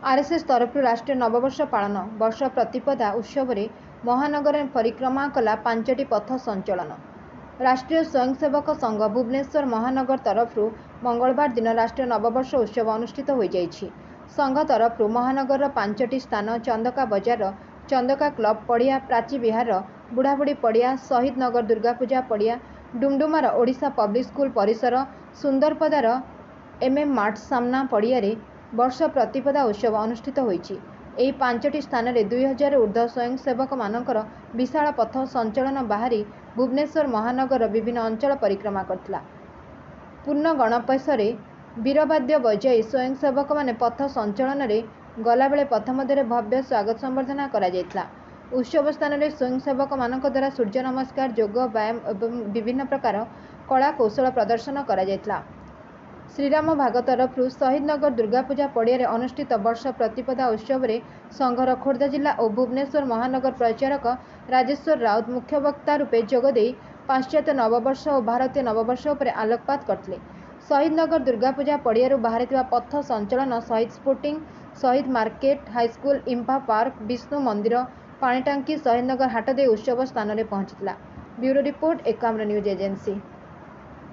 RSS तरफ राष्ट्रीय नववर्ष पालन वर्ष प्रतिपदा उत्सव में महानगर परिक्रमा कला 5टी पथ संचलन। राष्ट्रीय स्वयंसेवक संघ भुवनेश्वर महानगर तरफ मंगलवार दिन राष्ट्रीय नववर्ष उत्सव अनुष्ठित हो जाइछि। संघ तरफ महानगर 5टी स्थान चंदका बजार, चंदका क्लब पड़िया, प्राची विहार, बुढ़ाबुढ़ी पड़िया, शहीद नगर दुर्गापूजा पड़िया, डुमडुमार ओडिशा पब्लिक स्कूल परिसर, सुंदरपदार एमएम मार्ट सामना पड़िया वर्ष प्रतिपदा उत्सव अनुष्ठित होइछि। एही 5टी स्थान में 2000 ऊर्ध्व स्वयंसेवक मानकर विशाल पथ संचलन बाहरी भुवनेश्वर महानगर विभिन्न अंचल परिक्रमा करथिला। पूर्ण गणपैसरे वीरवाद्य बजाई स्वयंसेवक माने पथ संचलन में गला बेले पथ मध्य भव्य स्वागत संबर्धना करा जायथिला। उत्सव स्थान में स्वयंसेवक मानक द्वारा सूर्य नमस्कार, योग, व्यायाम एवं विभिन्न प्रकार कला कौशल प्रदर्शन करा जायथिला। श्रीराम भाग तरफ शहीदनगर दुर्गापूजा पड़िया अनुष्ठित वर्ष प्रतिपदा उत्सव में संघर खोर्धा जिला और भुवनेश्वर महानगर प्रचारक राजेश्वर राउत मुख्य वक्ता रूपे जोगदे पाश्चात्य नववर्ष और भारतीय नववर्ष पर आलोकपात करते। शहीदनगर दुर्गापूजा पड़िया बाहर पथ संचलन शहीद स्पोर्टिंग, शहीद मार्केट, हाईस्कूल, इंफा पार्क, विष्णु मंदिर, पानीटांकी, शहीदनगर हाट दे उत्सव स्थान में पहुंचता। Bureau report, Ekamra news agency.